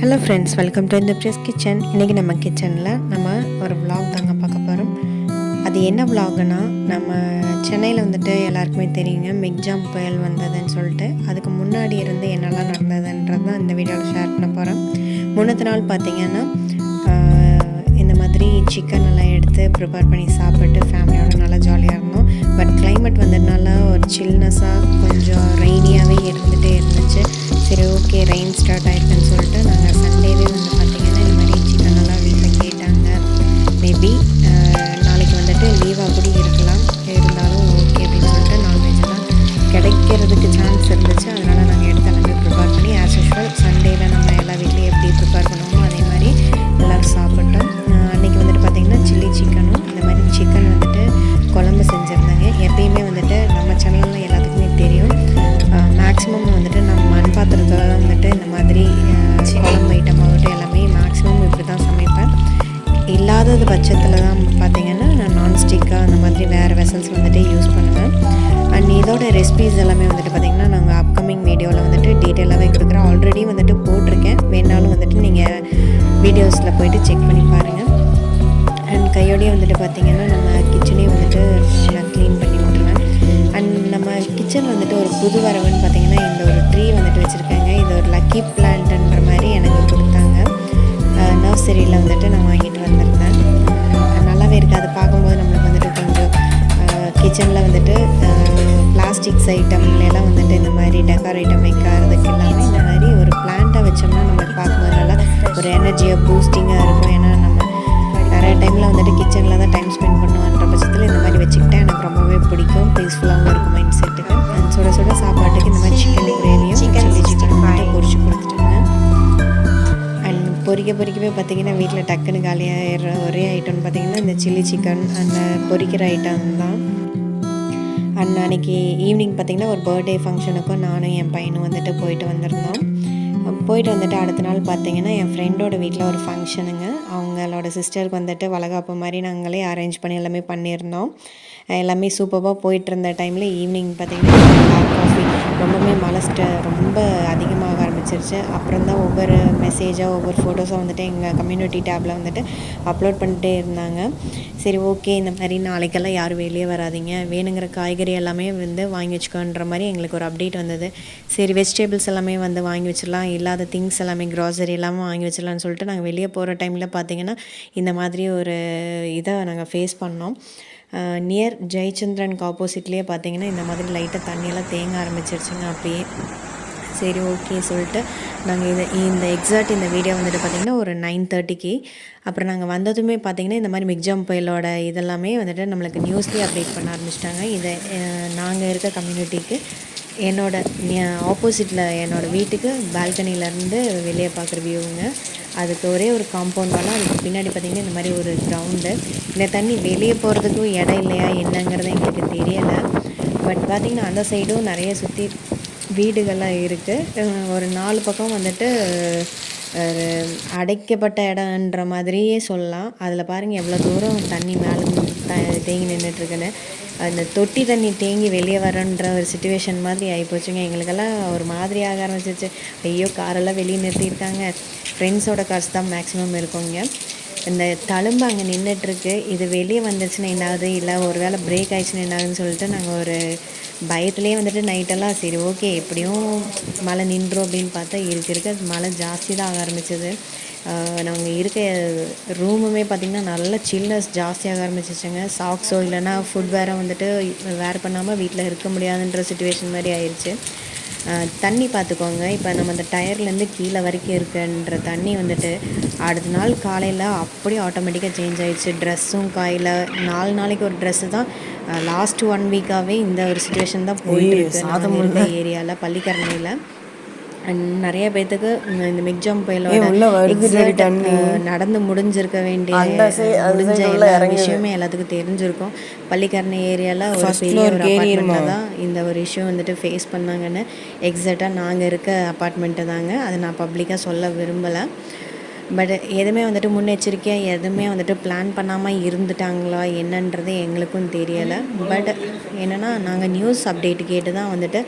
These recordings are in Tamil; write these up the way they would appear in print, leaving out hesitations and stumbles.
ஹலோ ஃப்ரெண்ட்ஸ், வெல்கம் டு இந்த ப்ரெஸ் கிச்சன். இன்றைக்கி நம்ம கிச்சனில் நம்ம ஒரு vlog தாங்க பார்க்க போகிறோம். அது என்ன vlogனா, நம்ம சென்னையில் வந்துட்டு எல்லாருக்குமே தெரியுங்க மிக்ஜாம் புயல் வந்ததுன்னு சொல்லிட்டு. அதுக்கு முன்னாடி இருந்து என்னெல்லாம் நடந்ததுன்றது தான் இந்த வீடியோவில் ஷேர் பண்ண போகிறேன். முன்னத்து நாள் பார்த்திங்கன்னா இந்த மாதிரி சிக்கன் எல்லாம் எடுத்து ப்ரிப்பேர் பண்ணி சாப்பிட்டு ஃபேமிலியோட நல்லா ஜாலியாக இருந்தோம். பட் கிளைமேட் வந்ததுனால ஒரு சில்னஸாக கொஞ்சம் ரெய்னியாகவே இருந்துகிட்டே இருந்துச்சு. சரி, ஓகே, ரெயின் ஸ்டார்ட் ஆகிருக்குன்னு சொல்லிட்டு நாங்கள் சண்டேவே வந்து பார்த்திங்கன்னா இந்த மாதிரி சிக்கன் எல்லாம் வீட்டில் கேட்டாங்க. மேபி நாளைக்கு வந்துட்டு லீவாக கூட இருக்கலாம், இருந்தாலும் ஓகே அப்படின்னு சொல்லிட்டு நான்வெஜ் தான் கிடைக்கிறதுக்கு சான்ஸ் இருந்துச்சு. அதனால் நாங்கள் எடுத்து எல்லாமே ப்ரிப்பேர் பண்ணி ஆஸ் யூஷுவல் சண்டேயில் நம்ம எல்லா வீட்லேயும் எப்படி ப்ரிப்பேர் பண்ணுவோமோ அதே மாதிரி எல்லோரும் சாப்பிட்டோம். அன்றைக்கி வந்துட்டு பார்த்திங்கன்னா சில்லி சிக்கனும் இந்த மாதிரி சிக்கன் வந்துட்டு குழம்பு செஞ்சுருந்தாங்க. எப்பயுமே வந்துட்டு நம்ம சேனலில் எல்லாத்துக்குமே தெரியும், மேக்ஸிமம் வந்துட்டு நம்ம மண் பாத்திரத்தில் தான் வந்துட்டு இந்த மாதிரி குழம்பு ஐட்டம் ஆகட்டும் எல்லாமே மேக்ஸிமம் இப்படி தான் சமைப்பேன். இல்லாதது பட்சத்தில் தான் பார்த்திங்கன்னா நான் நான்ஸ்டிக்காக அந்த மாதிரி வேறு வெசல்ஸ் வந்துட்டு யூஸ் பண்ணுவேன். அண்ட் இதோட ரெசிபீஸ் எல்லாமே வந்துட்டு பார்த்திங்கன்னா நாங்கள் அப்கமிங் வீடியோவில் வந்துட்டு டீட்டெயிலாகவே கொடுக்குறேன். ஆல்ரெடி வந்துட்டு போட்டிருக்கேன், வேணாலும் வந்துட்டு நீங்கள் வீடியோஸில் போய்ட்டு செக் பண்ணி பாருங்கள். அண்ட் கையோடையே வந்துட்டு பார்த்திங்கன்னா நம்ம கிச்சனையும் வந்துட்டு நான் க்ளீன் பண்ணி விட்ருவேன். அண்ட் நம்ம கிச்சன் வந்துட்டு ஒரு புது வரவுன்னு பார்த்திங்கன்னா இந்த ஒரு ட்ரீ வந்துட்டு வச்சுருக்காங்க. இது ஒரு லக்கி பிளான்ட்ன்ற மாதிரி எனக்கு கொடுத்தாங்க. நர்சரியில் வந்துட்டு நான் வாங்கிட்டு வந்திருந்தேன். நல்லாவே இருக்குது. அது பார்க்கும்போது நம்மளுக்கு வந்துட்டு கொஞ்சம் கிச்சனில் வந்துட்டு பிளாஸ்டிக்ஸ் ஐட்டம்லாம் வந்துட்டு இந்த மாதிரி டெக்கார் ஐட்டம் வைக்கிறதுக்கு எல்லாமே இந்த மாதிரி ஒரு பிளான்ட்டாக வச்சோம்னா நம்மளுக்கு பார்க்கும்போது நல்லா ஒரு எனர்ஜியாக பூஸ்டிங்காக இருக்கும். ஏன்னா நம்ம நிறைய டைமில் வந்துட்டு கிச்சனில் தான் டைம் ஸ்பெண்ட் பண்ணுவோன்ற பட்சத்தில் இந்த மாதிரி வச்சுக்கிட்டேன் எனக்கு ரொம்பவே பிடிக்கும். பீஸ்ஃபுல்லாகவும் இருக்கும் மைண்ட் செட்டுக்கு. அண்ட் சுட சுட சாப்பாட்டுக்கு இந்த மாதிரி சிக்கன் கிரேவியும் சில்லி சிக்கன் வந்துட்டு பொரிச்சு கொடுத்துட்டேங்க. அண்ட் பொரிக்கவே பார்த்திங்கன்னா வீட்டில் டக்குன்னு காலியாகிற ஒரே ஐட்டம்னு பார்த்திங்கன்னா இந்த சில்லி சிக்கன் அந்த பொரிக்கிற ஐட்டம் தான். அண்ட் அன்றைக்கி ஈவினிங் பார்த்திங்கன்னா ஒரு பர்த்டே ஃபங்க்ஷனுக்கும் நானும் என் பையனும் வந்துட்டு போயிட்டு வந்திருந்தோம். போயிட்டு வந்துட்டு அடுத்த நாள் பார்த்திங்கன்னா என் ஃப்ரெண்டோட வீட்டில் ஒரு ஃபங்க்ஷனுங்க. அவங்களோட சிஸ்டருக்கு வந்துட்டு வளகாப்பு மாதிரி நாங்களே அரேஞ்ச் பண்ணி எல்லாமே பண்ணியிருந்தோம். எல்லாமே சூப்பராக போயிட்டு இருந்த டைமில் ஈவினிங் பார்த்திங்கன்னா பிளாக் காஃபி ரொம்பவே மழை ரொம்ப அதிகமாக ஆரம்பிச்சிருச்சு. அப்புறம் தான் ஒவ்வொரு மெசேஜாக ஒவ்வொரு ஃபோட்டோஸாக வந்துட்டு எங்கள் கம்யூனிட்டி டேப்பில் வந்துட்டு அப்லோட் பண்ணிட்டே இருந்தாங்க. சரி, ஓகே, இந்த மாதிரி நாளைக்கெல்லாம் யாரும் வெளியே வராதிங்க, வேணுங்கிற காய்கறி எல்லாமே வந்து வாங்கி வச்சுக்கோன்ற மாதிரி எங்களுக்கு ஒரு அப்டேட் வந்தது. சரி, வெஜிடபிள்ஸ் எல்லாமே வந்து வாங்கி வச்சிடலாம், இல்லாத திங்ஸ் எல்லாமே க்ராசரி எல்லாமே வாங்கி வச்சிடலான்னு சொல்லிட்டு நாங்கள் வெளியே போகிற டைமில் பார்த்திங்கன்னா இந்த மாதிரி ஒரு இதை நாங்கள் ஃபேஸ் பண்ணோம். நியர் ஜெயச்சந்திரனுக்கு ஆப்போசிட்லேயே பார்த்திங்கன்னா இந்த மாதிரி லைட்டாக தண்ணியெல்லாம் தேங்க ஆரம்பிச்சிருச்சுங்க அப்பயே. சரி, ஓகே சொல்லிட்டு நாங்கள் இந்த எக்ஸாக்ட் இந்த வீடியோ வந்துட்டு பார்த்திங்கன்னா ஒரு 9:30க்கு அப்புறம் நாங்கள் வந்ததுமே பார்த்திங்கன்னா இந்த மாதிரி மிக்ஜாம் புயலோட இதெல்லாமே வந்துட்டு நம்மளுக்கு நியூஸ்லேயே அப்டேட் பண்ண ஆரம்பிச்சிட்டாங்க. இதை நாங்கள் இருக்க கம்யூனிட்டிக்கு என்னோட ஆப்போசிட்டில் என்னோடய வீட்டுக்கு பால்கனிலேருந்து வெளியே பார்க்குற வியூவுங்க. அதுக்கு ஒரே ஒரு காம்பவுண்ட் வால், அதுக்கு பின்னாடி பார்த்திங்கன்னா இந்த மாதிரி ஒரு கிரவுண்டு. இந்த தண்ணி வெளியே போகிறதுக்கும் இடம் இல்லையா என்னங்கிறது எங்களுக்கு தெரியலை. பட் பார்த்திங்கன்னா அந்த சைடும் நிறைய சுற்றி வீடுகள்லாம் இருக்குது. ஒரு 4 பக்கம் வந்துட்டு அடைக்கப்பட்ட இடம்ன்ற மாதிரியே சொல்லலாம். அதில் பாருங்கள் எவ்வளோ தூரம் தண்ணி மேலே தேங்கி நின்றுட்டுருக்குன்னு. அந்த தொட்டி தண்ணி தேங்கி வெளியே வரன்ற ஒரு சுச்சுவேஷன் மாதிரி ஆகிப்போச்சுங்க. எங்களுக்கெல்லாம் ஒரு மாதிரி ஆக ஆரம்பிச்சிச்சு. ஐயோ, காரெல்லாம் வெளியே நிறுத்தியிருக்காங்க. ஃப்ரெண்ட்ஸோட கார்ஸ் தான் மேக்ஸிமம் இருக்குங்க. இந்த தழும்பு அங்கே நின்றுட்டுருக்கு. இது வெளியே வந்துச்சுன்னா என்னாகுது, இல்லை ஒரு வேளை பிரேக் ஆகிடுச்சுன்னா என்னாகுதுன்னு சொல்லிட்டு நாங்கள் ஒரு பயத்துலேயே வந்துட்டு நைட்டெல்லாம் சரி ஓகே எப்படியும் மழை நின்றோம் அப்படின்னு பார்த்தா இருக்க மழை ஜாஸ்தி தான் ஆக ஆரம்பிச்சிது. நாங்கள் இருக்க ரூமுமே பார்த்திங்கன்னா நல்ல சில்னஸ் ஜாஸ்தியாக ஆரம்பிச்சிச்சுங்க. சாக்ஸோ இல்லைனா ஃபுட் வேறு வந்துட்டு வேர் பண்ணாமல் வீட்டில் இருக்க முடியாதுன்ற சுச்சுவேஷன் மாதிரி ஆயிடுச்சு. தண்ணி பார்த்துக்கோங்க, இப்போ நம்ம அந்த டயர்லேருந்து கீழே வரைக்கும் இருக்குன்ற தண்ணி வந்துட்டு அடுத்த நாள் காலையில் அப்படியே ஆட்டோமேட்டிக்காக சேஞ்ச் ஆகிடுச்சு. ட்ரெஸ்ஸும் காயில் 4 நாளைக்கு ஒரு ட்ரெஸ்ஸு தான். லாஸ்ட் 1 வீக்காகவே இந்த ஒரு சுச்சுவேஷன் தான் போயிட்டு இருக்க ஏரியாவில் பள்ளிக்கரணையில். அண்ட் நிறைய பேர்த்துக்கு இந்த மிக்ஜாம் புயலோட நடந்து முடிஞ்சிருக்க வேண்டிய எல்லா விஷயமே எல்லாத்துக்கும் தெரிஞ்சிருக்கும். பள்ளிக்கரணை ஏரியாவில் ஒரு பெரிய ஒரு அப்பார்ட்மெண்ட்டில் தான் இந்த ஒரு இஷ்யூ வந்துட்டு ஃபேஸ் பண்ணாங்கன்னு. எக்ஸாக்டாக நாங்கள் இருக்க அப்பார்ட்மெண்ட்டு தாங்க. அதை நான் பப்ளிக்காக சொல்ல விரும்பலை. பட் எதுவுமே வந்துட்டு முன்னெச்சரிக்கையாக எதுவுமே வந்துட்டு பிளான் பண்ணாமல் இருந்துட்டாங்களா என்னன்றது எங்களுக்கும் தெரியலை. பட் என்னென்னா நாங்கள் நியூஸ் அப்டேட் கேட்டு தான் வந்துட்டு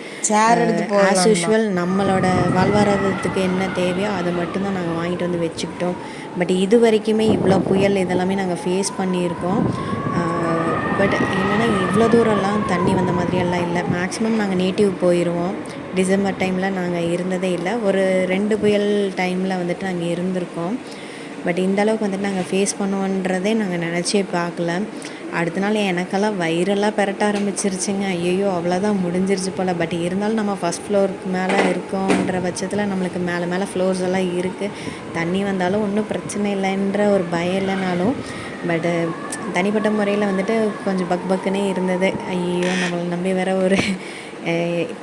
ஆஸ் யூஷுவல் நம்மளோட வாழ்வாதாரத்துக்கு என்ன தேவையோ அதை மட்டும்தான் நாங்கள் வாங்கிட்டு வந்து வச்சுக்கிட்டோம். பட் இது வரைக்குமே இவ்வளோ புயல் இதெல்லாமே நாங்கள் ஃபேஸ் பண்ணியிருக்கோம். பட் என்னென்னா இவ்வளோ தூரம்லாம் தண்ணி வந்த மாதிரியெல்லாம் இல்லை. மேக்ஸிமம் நாங்கள் நேட்டிவ் போயிடுவோம். டிசம்பர் டைமில் நாங்கள் இருந்ததே இல்லை. ஒரு 2 புயல் டைமில் வந்துட்டு நாங்கள் இருந்திருக்கோம். பட் இந்தளவுக்கு வந்துட்டு நாங்கள் ஃபேஸ் பண்ணுவோன்றதே நாங்கள் நினச்சே பார்க்கல. அடுத்த நாள் எனக்கெல்லாம் வயிறெல்லாம் பெரட்ட ஆரம்பிச்சிருச்சுங்க. ஐயோ அவ்வளோதான் முடிஞ்சிருச்சு போல். பட் இருந்தாலும் நம்ம ஃபஸ்ட் ஃப்ளோருக்கு மேலே இருக்கோன்ற பட்சத்தில் நம்மளுக்கு மேலே மேலே ஃப்ளோர்ஸ் எல்லாம் இருக்குது. தண்ணி வந்தாலும் ஒன்றும் பிரச்சனை இல்லைன்ற ஒரு பயம் இல்லைனாலும் பட்டு தனிப்பட்ட முறையில் வந்துட்டு கொஞ்சம் பக்குன்னே இருந்தது. ஐயோ நம்மளை நம்பி வேறு ஒரு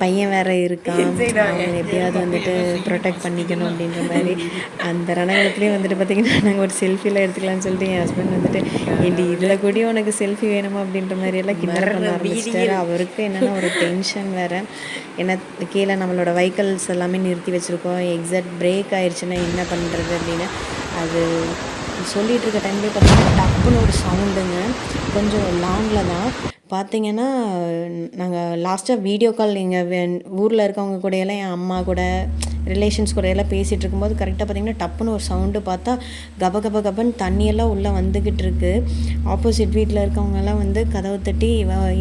பையன் வேறு இருக்கான், அவனை எப்படியாவது வந்துட்டு ப்ரொடெக்ட் பண்ணிக்கணும் அப்படின்ற மாதிரி. அந்த ரணகலத்துலேயே வந்துட்டு பார்த்திங்கன்னா நாங்கள் ஒரு செல்ஃபியில் எடுத்துக்கலாம்னு சொல்லிட்டு என் ஹஸ்பண்ட் வந்துட்டு ஏண்டி இதில் கூட உனக்கு செல்ஃபி வேணுமா அப்படின்ற மாதிரியெல்லாம் கிண்டல் பண்ண ஆரம்பிச்சிட்டாரு. அவருக்கு என்னென்னா ஒரு டென்ஷன் வேறு. ஏன்னா கீழே நம்மளோட வெஹிக்கல்ஸ் எல்லாமே நிறுத்தி வச்சுருக்கோம். எக்ஸாக்ட் பிரேக் ஆயிடுச்சுன்னா என்ன பண்ணுறது அப்படின்னு அது சொல்லிகிட்டு இருக்க டைம்லேயே பார்த்திங்கன்னா டப்புன்னு ஒரு சவுண்டுங்க. கொஞ்சம் லாங்கில் தான் பார்த்திங்கன்னா நாங்கள் லாஸ்ட்டாக வீடியோ கால் எங்கள் ஊரில் இருக்கவங்க கூடையெல்லாம் என் அம்மா கூட ரிலேஷன்ஸ் கூட எல்லாம் பேசிகிட்டு இருக்கும்போது கரெக்டாக பார்த்திங்கன்னா டப்புன்னு ஒரு சவுண்டு பார்த்தா கபன்னு தண்ணியெல்லாம் உள்ளே வந்துக்கிட்டு இருக்கு. ஆப்போசிட் வீட்டில் இருக்கவங்கெல்லாம் வந்து கதவை தட்டி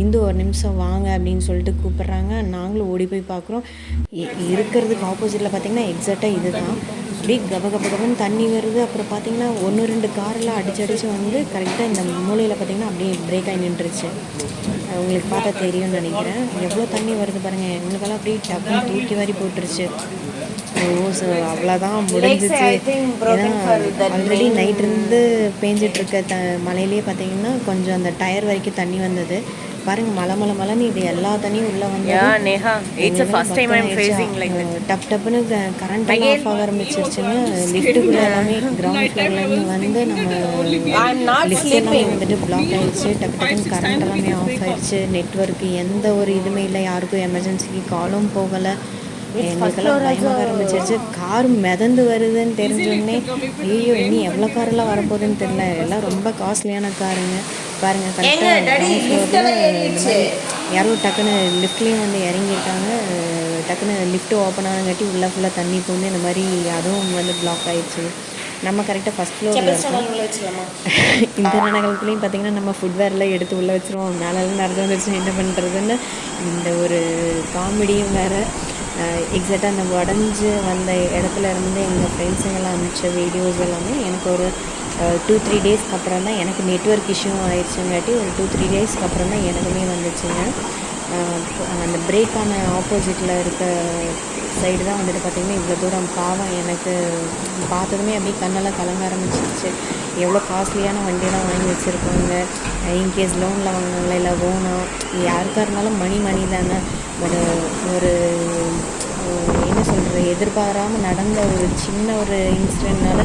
இந்து ஒரு நிமிஷம் வாங்க அப்படின்னு சொல்லிட்டு கூப்பிட்றாங்க. நாங்களும் ஓடி போய் பார்க்குறோம். இருக்கிறதுக்கு ஆப்போசிட்டில் பார்த்திங்கன்னா எக்ஸாக்டாக இது தான். அப்படியே கபன்னு தண்ணி வருது. அப்புறம் பார்த்திங்கன்னா 1-2 காரெல்லாம் அடிச்சு வந்து கரெக்டாக இந்த மூலையில் பார்த்திங்கன்னா அப்படியே பிரேக் ஆகி நின்றுச்சு. உங்களுக்கு பார்த்தா தெரியும்னு நினைக்கிறேன். எவ்வளோ தண்ணி வருது பாருங்கள். எங்களுக்கெல்லாம் அப்படியே டக்குன்னு தூக்கி வாரி போட்டுருச்சு. ஸோ அவ்வளோதான் முடிஞ்சிச்சு. ஏன்னா ஆல்ரெடி நைட்லேருந்து பேஞ்சிட்ருக்க மழையிலே பார்த்திங்கன்னா கொஞ்சம் அந்த டயர் வரைக்கும் தண்ணி வந்தது. பாருங்க மலைன்னு இது எல்லா தண்ணியும் உள்ள வந்து டப்புன்னு கரண்ட் ஆஃப் ஆக ஆரம்பிச்சிருச்சுங்க. லிஃப்ட்டுக்குள்ள எல்லாமே கிரவுண்ட் ஃப்ளோர்லேருந்து வந்து நம்ம லிஃப்ட் எல்லாமே வந்துட்டு பிளாக் ஆகிடுச்சு. டக்குன்னு கரண்ட் எல்லாமே ஆஃப் ஆகிடுச்சு. நெட்ஒர்க்கு எந்த ஒரு இதுவுமே இல்லை. யாருக்கும் எமர்ஜென்சிக்கு காலும் போகலை. எங்களுக்கெல்லாம் பயமாக ஆரம்பிச்சிருச்சு. கார் மிதந்து வருதுன்னு தெரிஞ்சோடனே ஐயோ இனி எவ்வளோ காரெல்லாம் வரப்போகுதுன்னு தெரியல. எல்லாம் ரொம்ப காஸ்ட்லியான காருங்க. பாருங்கள் கரெக்டாக யாரோ டக்குன்னு லிஃப்ட்லேயும் வந்து இறங்கியிருக்காங்க. டக்குன்னு லிஃப்ட்டு ஓப்பன் ஆனங்காட்டி உள்ளே ஃபுல்லாக தண்ணி போந்து இந்த மாதிரி அதுவும் வந்து பிளாக் ஆகிடுச்சு. நம்ம கரெக்டாக ஃபஸ்ட் ஃப்ளோரில் இருக்கோம். இந்த ரணகலத்துலேயும் பார்த்திங்கன்னா நம்ம ஃபுட்வேர்லாம் எடுத்து உள்ளே வச்சுருவோம். மேலெல்லாம் நடந்து வந்துருச்சு என்ன பண்ணுறதுன்னு இந்த ஒரு காமெடியும் வேறு. எக்ஸாக்டாக அந்த உடஞ்சி வந்த இடத்துல இருந்து எங்கள் ஃப்ரெண்ட்ஸுங்கெல்லாம் அனுப்பிச்ச வீடியோஸ் எல்லாமே எனக்கு ஒரு 2-3 டேஸ்க்கு அப்புறம் தான் எனக்கு நெட்ஒர்க் இஷ்யூ ஆயிடுச்சுங்காட்டி ஒரு 2-3 டேஸ்க்கு அப்புறம் தான் எனக்குமே வந்துச்சுங்க. அந்த பிரேக்கான ஆப்போசிட்டில் இருக்க சைடு தான் வந்துட்டு பார்த்திங்கன்னா இவ்வளோ தூரம் பாவம் எனக்கு பார்த்ததுமே அப்படியே கண்ணெல்லாம் கலங்க ஆரம்பிச்சிருச்சு. எவ்வளோ காஸ்ட்லியான வண்டியெல்லாம் வாங்கி வச்சுருக்காங்க. இன்கேஸ் லோனில் வாங்கினாங்களா இல்லை ஓனா யாருக்காக இருந்தாலும் மணி தானே. பட் ஒரு என்ன சொல்கிறது எதிர்பாராமல் நடந்த ஒரு சின்ன ஒரு இன்சிடென்ட்னால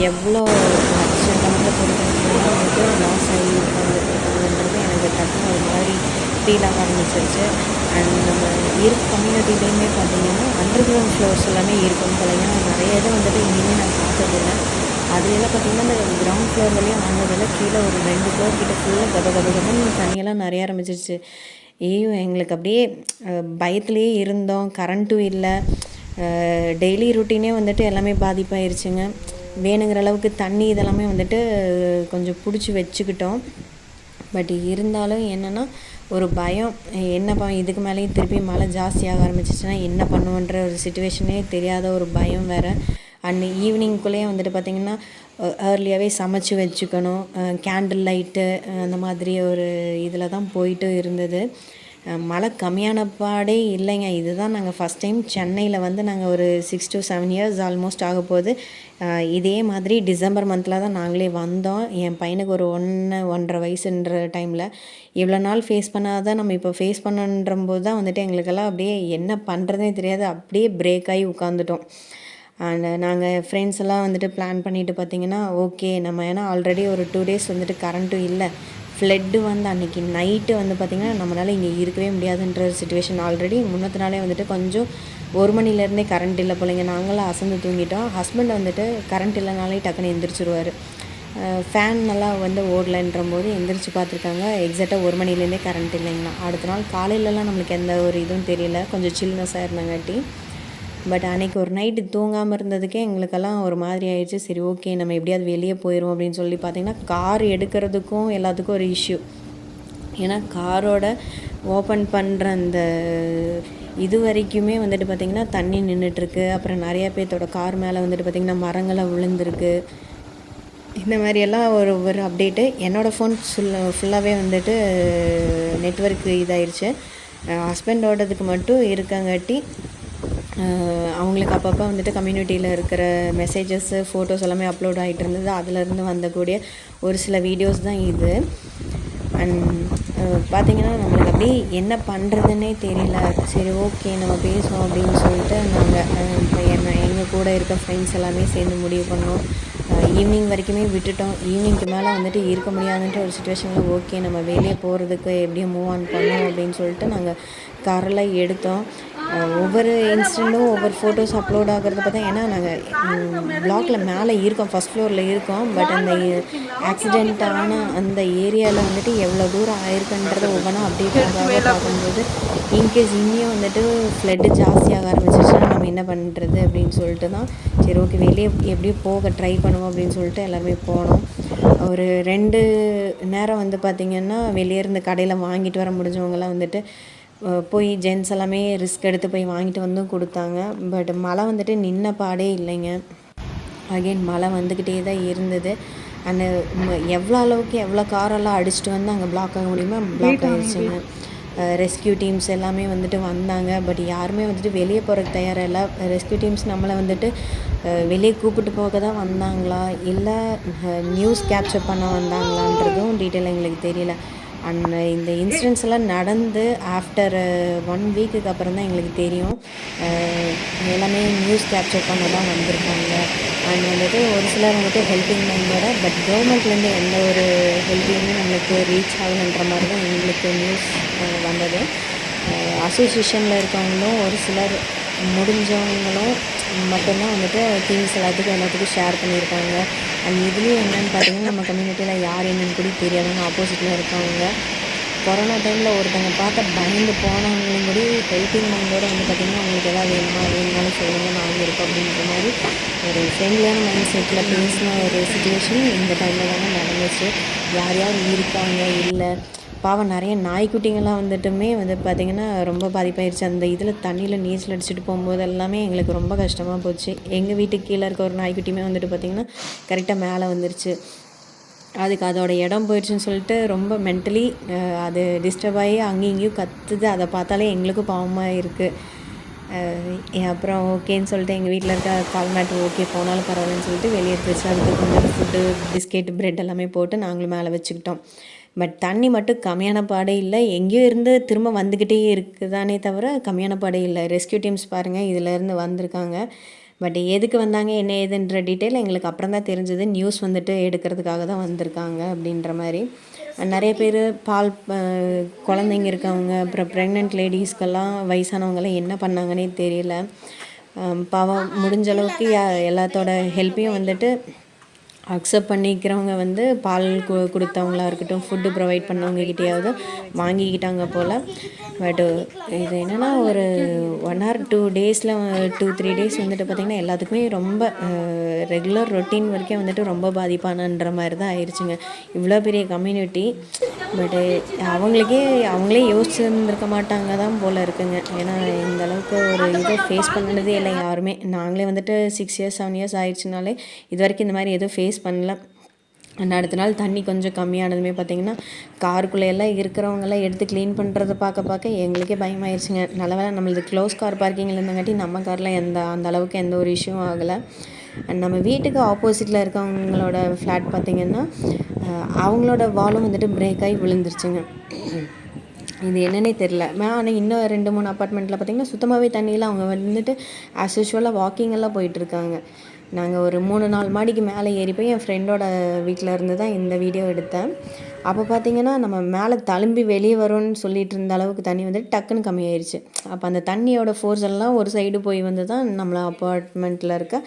எவ்வளோ லட்சக்கணக்கில் கொடுத்தவங்கலாம் வந்துட்டு லாஸ் ஆகி இருக்காங்கன்றது எனக்கு டக்குன்னு ஒரு மாதிரி ஃபீல் ஆக ஆரம்பிச்சிருச்சு. அண்ட் நம்ம கம்யூனிட்டிலையுமே பார்த்திங்கன்னா அண்டர் கிரவுண்ட் ஃப்ளோர்ஸ் எல்லாமே இருக்கும் போல. ஏன்னா நிறைய இதை வந்துட்டு இனிமேல் நான் பார்த்ததில்லை. அதுலெல்லாம் பார்த்திங்கன்னா இந்த கிரவுண்ட் ஃப்ளோர் வழியாக வாங்கினதில் கீழே ஒரு 2 ஃப்ளோர் கிட்ட ஃபுல்லாக கபன்னு தண்ணியெல்லாம் நிறைய ஆரம்பிச்சிருச்சு. ஐயோ எங்களுக்கு அப்படியே பயத்துலேயே இருந்தோம். கரண்ட்டும் இல்லை. டெய்லி ருட்டீனே வந்துட்டு எல்லாமே பாதிப்பாயிருச்சுங்க. வேணுங்கிற அளவுக்கு தண்ணி இதெல்லாமே வந்துட்டு கொஞ்சம் பிடிச்சி வச்சுக்கிட்டோம். பட் இருந்தாலும் என்னென்னா ஒரு பயம். என்னப்பா இதுக்கு மேலேயும் திருப்பி மழை ஜாஸ்தியாக ஆரம்பிச்சிச்சுன்னா என்ன பண்ணுவோன்ற ஒரு சிச்சுவேஷனே தெரியாத ஒரு பயம் வேறு. அண்ட் ஈவினிங்குள்ளேயே வந்துட்டு பார்த்திங்கன்னா ஏர்லியாகவே சமைச்சு வச்சுக்கணும். கேண்டில் லைட்டு அந்த மாதிரி ஒரு இதில் தான் போயிட்டு இருந்தது. மழை கம்மியான பாடே இல்லைங்க. இதுதான் நாங்கள் ஃபஸ்ட் டைம் சென்னையில் வந்து நாங்கள் ஒரு 6 to 7 years ஆல்மோஸ்ட் ஆக போகுது. இதே மாதிரி டிசம்பர் மந்தில் தான் நாங்களே வந்தோம். என் பையனுக்கு ஒரு 1-1.5 வயசுன்ற டைமில் இவ்வளோ நாள் ஃபேஸ் பண்ணாதான் நம்ம இப்போ ஃபேஸ் பண்ணுன்றம்போது தான் வந்துட்டு எங்களுக்கெல்லாம் அப்படியே என்ன பண்ணுறதுனே தெரியாது. அப்படியே பிரேக் ஆகி உட்காந்துட்டோம். அண்ட் நாங்கள் ஃப்ரெண்ட்ஸ் எல்லாம் வந்துட்டு பிளான் பண்ணிவிட்டு பார்த்திங்கன்னா ஓகே நம்ம ஏன்னா ஆல்ரெடி ஒரு 2 days வந்துட்டு கரண்ட்டும் இல்லை. ஃப்ளட்டு வந்து அன்றைக்கி நைட்டு வந்து பார்த்திங்கன்னா நம்மளால் இங்கே இருக்கவே முடியாதுன்ற ஒரு சுச்சுவேஷன். ஆல்ரெடி முன்னத்து நாளே வந்துட்டு கொஞ்சம் 1 மணிலேருந்தே கரண்ட் இல்லை போலங்க. நாங்களாம் அசந்து தூங்கிட்டோம். ஹஸ்பண்ட் வந்துட்டு கரண்ட் இல்லைனாலே டக்குன்னு எந்திரிச்சிருவார். ஃபேன் நல்லா வந்து ஓடலைன்றபோது எந்திரிச்சு பார்த்துருக்காங்க. எக்ஸாக்டாக 1 மணிலேருந்தே கரண்ட் இல்லைங்கண்ணா. அடுத்த நாள் காலையிலலாம் நம்மளுக்கு எந்த ஒரு இதுவும் தெரியல, கொஞ்சம் சில்னஸாக இருந்தங்காட்டி. பட் அன்றைக்கி ஒரு நைட்டு தூங்காமல் இருந்ததுக்கே எங்களுக்கெல்லாம் ஒரு மாதிரி ஆயிடுச்சு. சரி ஓகே, நம்ம எப்படியாவது வெளியே போயிடுவோம் அப்படின்னு சொல்லி பார்த்திங்கன்னா, கார் எடுக்கிறதுக்கும் எல்லாத்துக்கும் ஒரு இஷ்யூ. ஏன்னா காரோட ஓப்பன் பண்ணுற அந்த இது வரைக்குமே வந்துட்டு பார்த்திங்கன்னா தண்ணி நின்றுட்டுருக்கு. அப்புறம் நிறையா பேர்த்தோட கார் மேலே வந்துட்டு பார்த்திங்கன்னா மரங்களை விழுந்திருக்கு. இந்த மாதிரியெல்லாம் ஒரு அப்டேட்டு. என்னோடய ஃபோன் ஃபுல்லாகவே வந்துட்டு நெட்வொர்க்கு இதாகிடுச்சு. ஹஸ்பண்டோடதுக்கு மட்டும் இருக்கங்காட்டி அவங்களுக்கு அப்பப்போ வந்துட்டு கம்யூனிட்டியில் இருக்கிற மெசேஜஸ்ஸு, ஃபோட்டோஸ் எல்லாமே அப்லோட் ஆகிட்டு இருந்தது. அதிலேருந்து வந்தக்கூடிய ஒரு சில வீடியோஸ் தான் இது. அண்ட் பார்த்திங்கன்னா நம்மளுக்கு அப்படியே என்ன பண்ணுறதுன்னே தெரியல. சரி ஓகே, நம்ம பேசுவோம் அப்படின்னு சொல்லிட்டு நாங்கள் இப்போ எங்கள் கூட இருக்க ஃப்ரெண்ட்ஸ் எல்லாமே சேர்ந்து முடிவு பண்ணோம். ஈவினிங் வரைக்குமே விட்டுட்டோம். ஈவினிங்க்கு மேலே வந்துட்டு இருக்க முடியாதுன்ற ஒரு சுச்சுவேஷனில் ஓகே, நம்ம வெளியே போகிறதுக்கு எப்படியும் மூவ் ஆன் பண்ணோம் அப்படின்னு சொல்லிட்டு நாங்கள் காரெல்லாம் எடுத்தோம். ஒவ்வொரு இன்ஸ்டண்ட்டும் ஒவ்வொரு ஃபோட்டோஸ் அப்லோட் ஆகிறத பார்த்தா, ஏன்னா நாங்கள் பிளாக்கில் மேலே இருக்கோம், ஃபஸ்ட் ஃப்ளோரில் இருக்கோம். பட் அந்த ஆக்சிடெண்ட்டான அந்த ஏரியாவில் வந்துட்டு எவ்வளோ தூரம் ஆயிருக்குன்றதை ஒவ்வொன்றா அப்டேட் ஆகாத பார்க்கும்போது, இன்கேஸ் இன்னும் வந்துட்டு ஃப்ளட்டு ஜாஸ்தியாக ஆரம்பிச்சிச்சுன்னா நம்ம என்ன பண்ணுறது அப்படின்னு சொல்லிட்டு தான் சரி ஓகே, வெளியே எப்படியும் போக ட்ரை பண்ணுவோம் அப்படின்னு சொல்லிட்டு எல்லாருமே போனோம். ஒரு 2 நேரம் வந்து பார்த்திங்கன்னா வெளியே இருந்து கடையில் வாங்கிட்டு வர முடிஞ்சவங்களாம் வந்துட்டு போய் ஜென்ஸ் எல்லாமே ரிஸ்க் எடுத்து போய் வாங்கிட்டு வந்தும் கொடுத்தாங்க. பட் மழை வந்துட்டு நின்ன பாடே இல்லைங்க. அகெயின் மழை வந்துக்கிட்டே தான் இருந்தது. அந்த எவ்வளோ அளவுக்கு எவ்வளோ காரெல்லாம் அடிச்சுட்டு வந்து அங்கே பிளாக் ஆக முடியுமோ பிளாக் ஆகிடுச்சிங்க. ரெஸ்கியூ டீம்ஸ் எல்லாமே வந்துட்டு வந்தாங்க. பட் யாருமே வந்துட்டு வெளியே போகிறதுக்கு தயாராக இல்லை. ரெஸ்கியூ டீம்ஸ் நம்மளை வந்துட்டு வெளியே கூப்பிட்டு போக தான் வந்தாங்களா, இல்லை நியூஸ் கேப்சர் பண்ண வந்தாங்களான்றதும் டீட்டெயில் எங்களுக்கு தெரியல. அண்ட் இந்த இன்சிடென்ட்ஸ் எல்லாம் நடந்து ஆஃப்டர் 1 வீக்குக்கு அப்புறம் தான் எங்களுக்கு தெரியும். எல்லாமே நியூஸ் கேப்சர் பண்ண தான் வந்திருக்காங்க. அண்ட் வந்துட்டு ஒரு சிலர் வந்துட்டு ஹெல்பிங் மைண்டோட, பட் கவர்மெண்ட்லேருந்து எந்த ஒரு ஹெல்ப்பிங்குமே நம்மளுக்கு ரீச் ஆகலைன்ற மாதிரி தான் எங்களுக்கு நியூஸ் வந்தது. அசோசியேஷனில் இருக்கவங்களும் ஒரு சிலர் முடிஞ்சவங்களும் மட்டும்தான் வந்துட்டு திங்ஸ் எல்லாத்துக்கும் ஷேர் பண்ணியிருக்காங்க. அண்ட் இதுலேயும் என்னென்னு பார்த்தீங்கன்னா, நம்ம கம்யூனிட்டியில் யார் என்னென்னு கூட தெரியாதவங்க ஆப்போசிட்டில் இருக்கவங்க, கொரோனா டைமில் ஒருத்தவங்க பார்த்து பயந்து போனவங்களும் கூட ஹெல்பிங் மைண்டோடு வந்து பார்த்திங்கன்னா அவங்களுக்கு எதாவது வேணுமாலும் சொல்லுங்கள், நாங்கள் இருக்கோம் அப்படின்ற மாதிரி ஒரு ஃப்ரெண்ட்லியான மைண்ட் செட்டில் பேசின ஒரு சுச்சுவேஷன் இந்த டைமில் தானே நடந்துச்சு. யார் யார் இருக்காங்க இல்லை, பாவம் நிறைய நாய்க்குட்டிங்கெல்லாம் வந்துட்டுமே வந்து பார்த்திங்கன்னா ரொம்ப பாதிப்பாயிருச்சு. அந்த இதில் தண்ணியில் நீச்சல் அடிச்சுட்டு போகும்போது எல்லாமே எங்களுக்கு ரொம்ப கஷ்டமாக போச்சு. எங்கள் வீட்டுக்கு கீழே இருக்க ஒரு நாய்க்குட்டியுமே வந்துட்டு பார்த்திங்கன்னா கரெக்டாக மேலே வந்துருச்சு. அதுக்கு அதோட இடம் போயிடுச்சுன்னு சொல்லிட்டு ரொம்ப மென்டலி அது டிஸ்டர்ப் ஆகி அங்கேயும் இங்கேயும் கத்துது. அதை பார்த்தாலே எங்களுக்கும் பாவமாக இருக்குது. அப்புறம் ஓகேன்னு சொல்லிட்டு எங்கள் வீட்டில் இருக்க கால்மேட் ஓகே போனாலும் பரவாயில்லன்னு சொல்லிட்டு வெளியே எடுத்து வச்சு அதுக்கு கொஞ்சம் ஃபுட்டு, பிஸ்கெட், ப்ரெட் எல்லாமே போட்டு நாங்களும் மேலே வச்சுக்கிட்டோம். பட் தண்ணி மட்டும் கம்மியான பாடே இல்லை. எங்கேயோ இருந்து திரும்ப வந்துக்கிட்டே இருக்குதானே தவிர கம்மியான பாடே இல்லை. ரெஸ்கியூ டீம்ஸ் பாருங்கள் இதிலேருந்து வந்திருக்காங்க. பட் எதுக்கு வந்தாங்க என்ன ஏதுன்ற டீட்டெயில் எங்களுக்கு அப்புறம் தான் தெரிஞ்சது. நியூஸ் வந்துட்டு எடுக்கிறதுக்காக தான் வந்திருக்காங்க அப்படின்ற மாதிரி. நிறைய பேர் குழந்தைங்க இருக்கவங்க, அப்புறம் ப்ரெக்னென்ட் லேடிஸ்க்கெல்லாம் வயசானவங்கெல்லாம் என்ன பண்ணாங்கன்னே தெரியல. பாவம் முடிஞ்ச அளவுக்கு எல்லாத்தோட ஹெல்ப்பையும் வந்துட்டு அக்செப்ட் பண்ணிக்கிறவங்க வந்து பால் கொடுத்தவங்களா இருக்கட்டும், ஃபுட்டு ப்ரொவைட் பண்ணவங்ககிட்டையாவது வாங்கிக்கிட்டாங்க போல். பட்டு இது என்னென்னா ஒரு 1 or 2 டேஸில் 2-3 டேஸ் வந்துட்டு பார்த்திங்கன்னா எல்லாத்துக்குமே ரொம்ப ரெகுலர் ரொட்டீன் வரைக்கும் வந்துட்டு ரொம்ப பாதிப்பானன்ற மாதிரி தான் ஆயிடுச்சுங்க. இவ்வளோ பெரிய கம்யூனிட்டி, பட்டு அவங்களே யோசிச்சுருந்துருக்க மாட்டாங்க தான் போல் இருக்குங்க. ஏன்னா இந்த அளவுக்கு ஒரு இதை ஃபேஸ் பண்ணதே இல்லை யாருமே. நாங்களே வந்துட்டு 6 years 7 years ஆயிடுச்சுனாலே இது வரைக்கும் இந்த மாதிரி எதுவும் ஃபேஸ் பண்ணல. அண்ட் அடுத்த நாள் தண்ணி கொஞ்சம் கம்மியானதுமே பார்த்திங்கன்னா காருக்குள்ளேயெல்லாம் இருக்கிறவங்களாம் எடுத்து க்ளீன் பண்ணுறதை பார்க்க எங்களுக்கே பயமாயிருச்சுங்க. நல்ல வேளை நம்மளது க்ளோஸ் கார் பார்க்கிங்கில் இருந்தங்காட்டி நம்ம காரில் அந்த அளவுக்கு எந்த ஒரு இஷ்யூவும் ஆகலை. அண்ட் நம்ம வீட்டுக்கு ஆப்போசிட்டில் இருக்கவங்களோட ஃப்ளாட் பார்த்திங்கன்னா அவங்களோட வாலும் வந்துட்டு பிரேக் ஆகி விழுந்துருச்சுங்க. இது என்னன்னே தெரில. ஆனால் இன்னும் 2-3 அப்பார்ட்மெண்ட்டில் பார்த்திங்கன்னா சுத்தமாகவே தண்ணியில் அவங்க வந்துட்டு ஆஸ் யூஷுவலாக வாக்கிங்கெல்லாம் போயிட்டுருக்காங்க. நாங்கள் ஒரு 3-4 மாடிக்கு மேலே ஏறி போய் என் ஃப்ரெண்டோட வீட்டில் இருந்து தான் இந்த வீடியோ எடுத்தேன். அப்போ பார்த்திங்கன்னா நம்ம மேலே தழும்பி வெளியே வரும்னு சொல்லிட்டு இருந்த அளவுக்கு தண்ணி வந்துட்டு டக்குன்னு கம்மியாயிருச்சு. அப்போ அந்த தண்ணியோட ஃபோர்ஸ் எல்லாம் ஒரு சைடு போய் வந்து தான் நம்மளை அப்பார்ட்மெண்ட்டில் இருக்க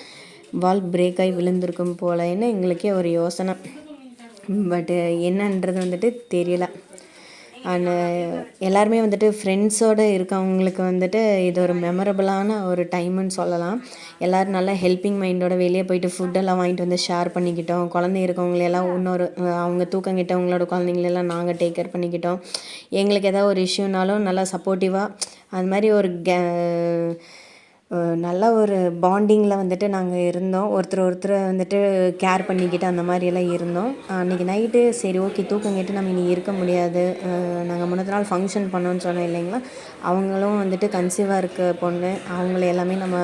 வால் பிரேக் ஆகி விழுந்திருக்கும் போலன்னு எங்களுக்கே ஒரு யோசனை. பட்டு என்னன்றது வந்துட்டு தெரியல. அண்ட் எல்லாருமே வந்துட்டு ஃப்ரெண்ட்ஸோடு இருக்கவங்களுக்கு வந்துட்டு இது ஒரு மெமரபிளான ஒரு டைமுன்னு சொல்லலாம். எல்லோரும் நல்லா ஹெல்ப்பிங் மைண்டோட வெளியே போயிட்டு ஃபுட்டெல்லாம் வாங்கிட்டு வந்து ஷேர் பண்ணிக்கிட்டோம். குழந்தை இருக்கவங்களெல்லாம் இன்னொரு அவங்க தூக்கங்கிட்டவங்களோட குழந்தைங்களெல்லாம் நாங்கள் டேக் கேர் பண்ணிக்கிட்டோம். எங்களுக்கு ஏதாவது ஒரு இஷ்யூனாலும் நல்லா சப்போர்ட்டிவாக அது மாதிரி ஒரு நல்ல ஒரு பாண்டிங்கில் வந்துட்டு நாங்கள் இருந்தோம். ஒருத்தர் வந்துட்டு கேர் பண்ணிக்கிட்டு அந்த மாதிரியெல்லாம் இருந்தோம். அன்றைக்கி நைட்டு சரி ஓகே தூக்கங்கிட்டு நம்ம இனி இருக்க முடியாது. நாங்கள் முன்னத்த நாள் ஃபங்க்ஷன் பண்ணோன்னு சொன்னோம் இல்லைங்களா, அவங்களும் வந்துட்டு கன்சீவாக இருக்க பொண்ணு, அவங்கள எல்லாமே நம்ம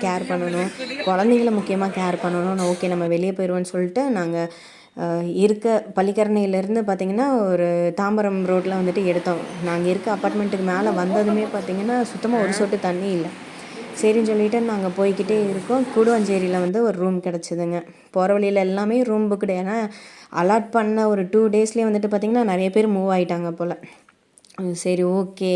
கேர் பண்ணணும், குழந்தைங்கள முக்கியமாக கேர் பண்ணணும். ஓகே நம்ம வெளியே போயிடுவோன்னு சொல்லிட்டு நாங்கள் இருக்க பள்ளிக்கரணையிலேருந்து பார்த்திங்கன்னா ஒரு தாம்பரம் ரோட்டில் வந்துட்டு எடுத்தோம். நாங்கள் இருக்க அப்பார்ட்மெண்ட்டுக்கு மேலே வந்ததுமே பார்த்திங்கன்னா சுத்தமாக ஒரு சொட்டு தண்ணி இல்லை. சரின்னு சொல்லிவிட்டு நாங்கள் போய்கிட்டே இருக்கோம். கூடுவாஞ்சேரியில் வந்து ஒரு ரூம் கிடச்சிதுங்க. போகிற வழியில் எல்லாமே ரூம் புக்குடு. ஏன்னா அலாட் பண்ண ஒரு 2 டேஸ்லேயே வந்துட்டு பார்த்திங்கன்னா நிறைய பேர் மூவ் ஆகிட்டாங்க போல். சரி ஓகே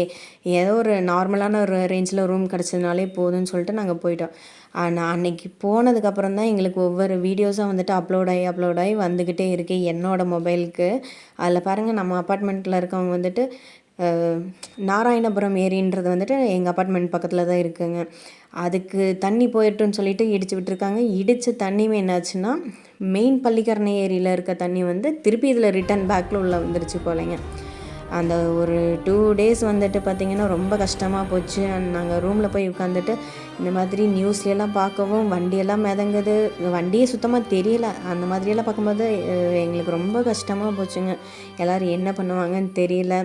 ஏதோ ஒரு நார்மலான ஒரு ரேஞ்சில் ரூம் கிடச்சதுனாலே போதும்னு சொல்லிட்டு நாங்கள் போயிட்டோம். ஆனால் அன்றைக்கி போனதுக்கப்புறம் தான் எங்களுக்கு ஒவ்வொரு வீடியோஸாக வந்துட்டு அப்லோட் ஆகி வந்துக்கிட்டே இருக்குது என்னோடய மொபைலுக்கு. அதில் பாருங்கள் நம்ம அப்பார்ட்மெண்ட்டில் இருக்கவங்க வந்துட்டு நாராயணபுரம் ஏரின்றது வந்துட்டு எங்கள் அப்பார்ட்மெண்ட் பக்கத்தில் தான் இருக்குதுங்க. அதுக்கு தண்ணி போயிட்டுன்னு சொல்லிட்டு இடித்து விட்டுருக்காங்க. இடித்த தண்ணியுமே என்னாச்சுன்னா மெயின் பள்ளிக்கரணை ஏரியில் இருக்க தண்ணி வந்து திருப்பி இதில் ரிட்டன் பேக்கில் உள்ள வந்துருச்சு போலைங்க. அந்த ஒரு 2 டேஸ் வந்துட்டு பார்த்திங்கன்னா ரொம்ப கஷ்டமாக போச்சு. நாங்கள் ரூமில் போய் உட்காந்துட்டு இந்த மாதிரி நியூஸ்லாம் பார்க்கவும் வண்டியெல்லாம் மிதங்குது, வண்டியே சுத்தமாக தெரியல. அந்த மாதிரியெல்லாம் பார்க்கும்போது எங்களுக்கு ரொம்ப கஷ்டமாக போச்சுங்க. எல்லோரும் என்ன பண்ணுவாங்கன்னு தெரியல.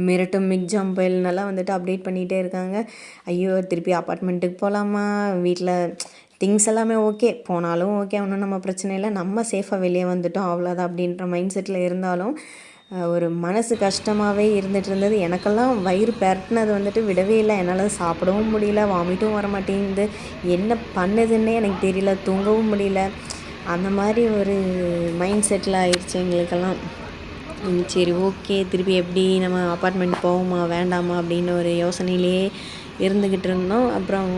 மிரட்டும் மிக்ஜாம் புயல்னெல்லாம் வந்துட்டு அப்டேட் பண்ணிகிட்டே இருக்காங்க. ஐயோ திருப்பி அப்பார்ட்மெண்ட்டுக்கு போகலாமா, வீட்டில் திங்ஸ் எல்லாமே ஓகே போனாலும் ஓகே, ஒன்றும் நம்ம பிரச்சனை இல்லை, நம்ம சேஃபாக வெளியே வந்துட்டோம் அவ்வளோதான் அப்படின்ற மைண்ட் செட்டில் இருந்தாலும் ஒரு மனசு கஷ்டமாகவே இருந்துகிட்டு இருந்தது. எனக்கெல்லாம் வயிறு பெரட்டினது வந்துட்டு விடவே இல்லை. என்னால் சாப்பிடவும் முடியல, வாமிட்டும் வர மாட்டேங்குது, என்ன பண்ணுதுன்னே எனக்கு தெரியல, தூங்கவும் முடியல. அந்த மாதிரி ஒரு மைண்ட் செட்டில் ஆயிடுச்சு எங்களுக்கெல்லாம். சரி ஓகே திருப்பி எப்படி நம்ம அப்பார்ட்மெண்ட் போவோமா வேண்டாமா அப்படின்னு ஒரு யோசனையிலேயே இருந்துக்கிட்டு இருந்தோம். அப்புறம்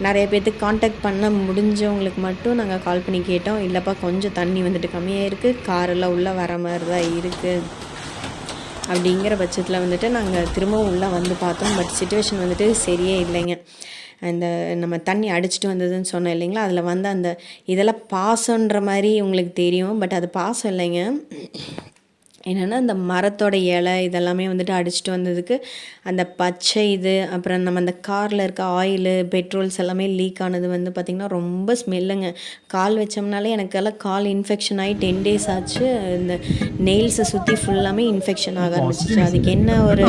நிறைய பேர்த்துக்கு காண்டாக்ட் பண்ண முடிஞ்சவங்களுக்கு மட்டும் நாங்கள் கால் பண்ணி கேட்டோம். இல்லைப்பா கொஞ்சம் தண்ணி வந்துட்டு கம்மியாக இருக்குது, காரெல்லாம் உள்ளே வர மாதிரி தான் இருக்குது அப்படிங்கிற பட்சத்தில் வந்துட்டு நாங்கள் திரும்பவும் உள்ளே வந்து பார்த்தோம். பட் சிச்சுவேஷன் வந்துட்டு சரியே இல்லைங்க. அந்த நம்ம தண்ணி அடிச்சுட்டு வந்ததுன்னு சொன்னோம் இல்லைங்களா, அதில் வந்து அந்த இதெல்லாம் பாசன்ற மாதிரி உங்களுக்கு தெரியும். பட் அது பாசம் இல்லைங்க. என்னென்னா அந்த மரத்தோட இலை இதெல்லாமே வந்துட்டு அடிச்சுட்டு வந்ததுக்கு அந்த பச்சை இது, அப்புறம் நம்ம அந்த காரில் இருக்க ஆயிலு பெட்ரோல்ஸ் எல்லாமே லீக் ஆனது வந்து பார்த்திங்கன்னா ரொம்ப ஸ்மெல்லுங்க. கால் வச்சோம்னாலே எனக்கெல்லாம் கால் இன்ஃபெக்ஷன் ஆகி 10 days ஆச்சு. இந்த நெயில்ஸை சுற்றி ஃபுல்லாமே இன்ஃபெக்ஷன் ஆக ஆரம்பிச்சிச்சு. அதுக்கு என்ன ஒரு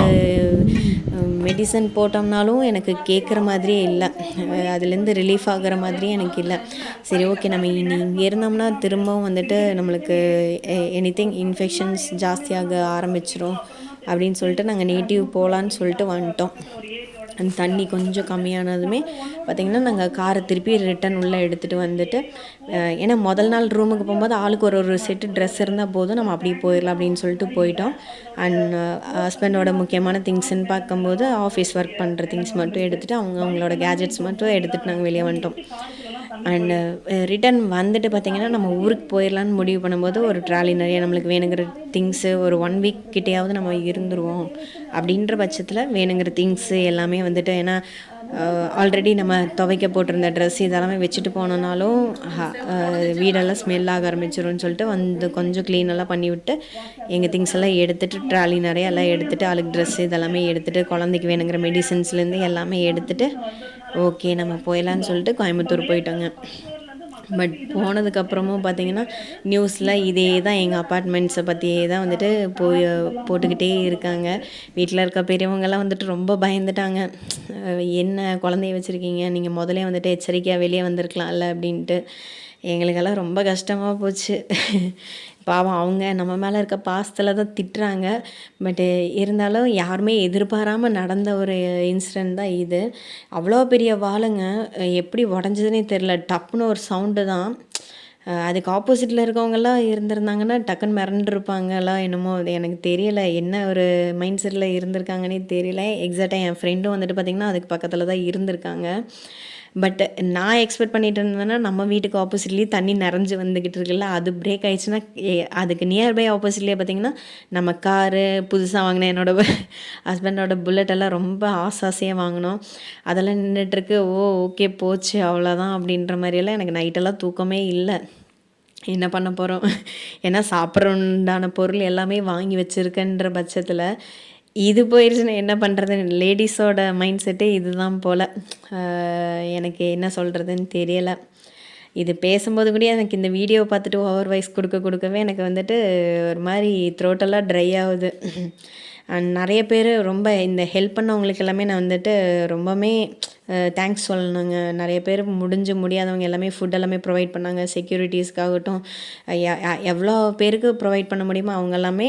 மெடிசன் போட்டோம்னாலும் எனக்கு கேட்குற மாதிரியே இல்லை, அதுலேருந்து ரிலீஃப் ஆகிற மாதிரியே எனக்கு இல்லை. சரி ஓகே நம்ம இங்கே இருந்தோம்னா திரும்பவும் வந்துட்டு நம்மளுக்கு எனிதிங் இன்ஃபெக்ஷன்ஸ் ஜாஸ்தியாக ஆரம்பிச்சிரும் அப்படின்னு சொல்லிட்டு நாங்கள் நேட்டிவ் போகலான்னு சொல்லிட்டு வந்துட்டோம். அந்த தண்ணி கொஞ்சம் கம்மியானதுமே பார்த்திங்கன்னா நாங்கள் காரை திருப்பி ரிட்டன் உள்ளே எடுத்துகிட்டு வந்துட்டு, ஏன்னா முதல் நாள் ரூமுக்கு போகும்போது ஆளுக்கு ஒரு செட்டு ட்ரெஸ் இருந்தால் போதும் நம்ம அப்படியே போயிடலாம் அப்படின்னு சொல்லிட்டு போயிட்டோம். அண்ட் ஹஸ்பண்டோட முக்கியமான திங்ஸ்ன்னு பார்க்கும்போது ஆஃபீஸ் ஒர்க் பண்ணுற திங்ஸ் மட்டும் எடுத்துகிட்டு அவங்களோட கேஜெட்ஸ் மட்டும் எடுத்துகிட்டு நாங்கள் வெளியே வந்துட்டோம். அண்டு ரிட்டன் வந்துட்டு பார்த்திங்கன்னா நம்ம ஊருக்கு போயிடலான்னு முடிவு பண்ணும்போது ஒரு ட்ராலி நிறைய நம்மளுக்கு வேணுங்கிற திங்ஸு ஒரு 1 week கிட்டேயாவது நம்ம இருந்துருவோம் அப்படின்ற பட்சத்தில் வேணுங்கிற திங்ஸு எல்லாமே வந்துட்டு, ஏன்னா ஆல்ரெடி நம்ம துவைக்க போட்டிருந்த ட்ரெஸ் இதெல்லாமே வச்சுட்டு போனோன்னாலும் வீடெல்லாம் ஸ்மெல் ஆக ஆரம்பிச்சிரும்னு சொல்லிட்டு வந்து கொஞ்சம் க்ளீனெல்லாம் பண்ணிவிட்டு எங்கள் திங்ஸ் எல்லாம் எடுத்துகிட்டு ட்ராலி நிறைய எல்லாம் எடுத்துகிட்டு ஆளுக்கு ட்ரெஸ்ஸு இதெல்லாமே எடுத்துகிட்டு குழந்தைக்கு வேணுங்கிற மெடிசன்ஸ்லேருந்து எல்லாமே எடுத்துகிட்டு ஓகே நம்ம போயிடலான்னு சொல்லிட்டு கோயம்புத்தூர் போயிட்டோங்க. பட் போனதுக்கப்புறமும் பார்த்திங்கன்னா நியூஸில் இதே தான் எங்கள் அப்பார்ட்மெண்ட்ஸை பற்றியே தான் வந்துட்டு போட்டுக்கிட்டே இருக்காங்க. வீட்டில் இருக்க பெரியவங்கெல்லாம் வந்துட்டு ரொம்ப பயந்துட்டாங்க. என்ன குழந்தைய வச்சுருக்கீங்க, நீங்கள் முதலே வந்துட்டு எச்சரிக்கையாக வெளியே வந்திருக்கலாம்ல அப்படின்ட்டு. எங்களுக்கெல்லாம் ரொம்ப கஷ்டமாக போச்சு. பாவம் அவங்க நம்ம மேலே இருக்க பாசத்தில் தான் திட்டுறாங்க. பட்டு இருந்தாலும் யாருமே எதிர்பாராமல் நடந்த ஒரு இன்சிடெண்ட் தான் இது. அவ்வளோ பெரிய வாளுங்க எப்படி உடஞ்சதுன்னே தெரில. டப்புன்னு ஒரு சவுண்டு தான். அதுக்கு ஆப்போசிட்டில் இருக்கவங்கலாம் இருந்திருந்தாங்கன்னா டக்குன்னு மிரண்டுருப்பாங்களா என்னமோ, அது எனக்கு தெரியலை. என்ன ஒரு மைண்ட் செட்டில் இருந்திருக்காங்கன்னே தெரியல. எக்ஸாக்டாக என் ஃப்ரெண்டும் வந்துட்டு பார்த்திங்கன்னா அதுக்கு பக்கத்தில் தான் இருந்திருக்காங்க. பட் நான் எக்ஸ்பெக்ட் பண்ணிட்டு இருந்தேன்னா நம்ம வீட்டுக்கு ஆப்போசிட்லேயே தண்ணி நிறைஞ்சு வந்துக்கிட்டு இருக்குல்ல, அது பிரேக் ஆயிடுச்சுன்னா அதுக்கு நியர்பை ஆப்போசிட்லேயே பார்த்திங்கன்னா நம்ம காரு புதுசாக வாங்கினேன் என்னோடய ஹஸ்பண்டோட புல்லட் எல்லாம் ரொம்ப ஆசையாக வாங்கினோம். அதெல்லாம் நின்றுட்டுருக்கு. ஓகே போச்சு அவ்வளோதான் அப்படின்ற மாதிரியெல்லாம் எனக்கு நைட்டெல்லாம் தூக்கமே இல்லை. என்ன பண்ண போகிறோம், ஏன்னா சாப்பிட்ற உண்டான பொருள் எல்லாமே வாங்கி வச்சுருக்கேன்ற பட்சத்தில் இது போயிடுச்சுன்னா என்ன பண்ணுறது. லேடிஸோட மைண்ட் செட்டே இதுதான் போல். எனக்கு என்ன சொல்கிறதுன்னு தெரியலை. இது பேசும்போது கூட எனக்கு இந்த வீடியோவை பார்த்துட்டு ஓவர் வாய்ஸ் கொடுக்கவே எனக்கு வந்துட்டு ஒரு மாதிரி த்ரோட்டெல்லாம் ட்ரை ஆகுது. அண்ட் நிறைய பேர் ரொம்ப இந்த ஹெல்ப் பண்ணவங்களுக்கு எல்லாமே நான் வந்துட்டு ரொம்பவுமே தேங்க்ஸ் சொல்லணுங்க. நிறைய பேர் முடியாதவங்க எல்லாமே ஃபுட் எல்லாமே ப்ரொவைட் பண்ணாங்க. செக்யூரிட்டிஸ்க்காகட்டும் எவ்வளோ பேருக்கு ப்ரொவைட் பண்ண முடியுமோ அவங்க எல்லாமே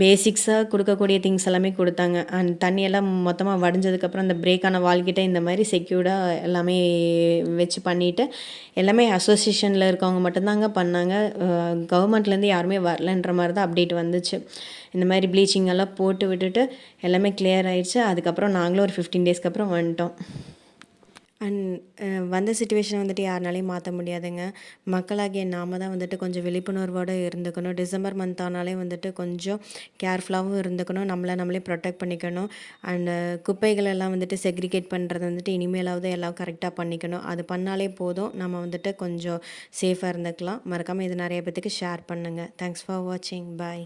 பேசிக்ஸாக கொடுக்கக்கூடிய திங்ஸ் எல்லாமே கொடுத்தாங்க. அண்ட் தண்ணியெல்லாம் மொத்தமாக வடிஞ்சதுக்கப்புறம் அந்த பிரேக்கான வால்கிட்ட இந்த மாதிரி செக்யூர்டாக எல்லாமே வச்சு பண்ணிவிட்டு எல்லாமே அசோசியேஷனில் இருக்கவங்க மட்டும்தாங்க பண்ணாங்க. கவர்மெண்ட்லேருந்து யாருமே வரலன்ற மாதிரி தான் அப்டேட் வந்துச்சு. இந்த மாதிரி ப்ளீச்சிங் எல்லாம் போட்டு விட்டுட்டு எல்லாமே கிளியர் ஆகிடுச்சு. அதுக்கப்புறம் நாங்களும் ஒரு 15 டேஸ்க்கு அப்புறம் வந்துட்டோம். அண்ட் வந்த சிச்சுவேஷனை வந்துட்டு யாருனாலையும் மாற்ற முடியாதுங்க. மக்களாகிய நாம தான் வந்துட்டு கொஞ்சம் விழிப்புணர்வோடு இருந்துக்கணும். டிசம்பர் மந்த் ஆனாலே வந்துட்டு கொஞ்சம் கேர்ஃபுல்லாகவும் இருந்துக்கணும். நம்மளே ப்ரொடெக்ட் பண்ணிக்கணும். அண்டு குப்பைகள் எல்லாம் வந்துட்டு செக்ரிகேட் பண்ணுறது வந்துட்டு இனிமேலாவது எல்லாம் கரெக்டாக பண்ணிக்கணும். அது பண்ணாலே போதும், நம்ம வந்துட்டு கொஞ்சம் சேஃபாக இருந்துக்கலாம். மறக்காமல் இது நிறைய பேத்துக்கு ஷேர் பண்ணுங்கள். தேங்க்ஸ் ஃபார் வாட்சிங். பாய்.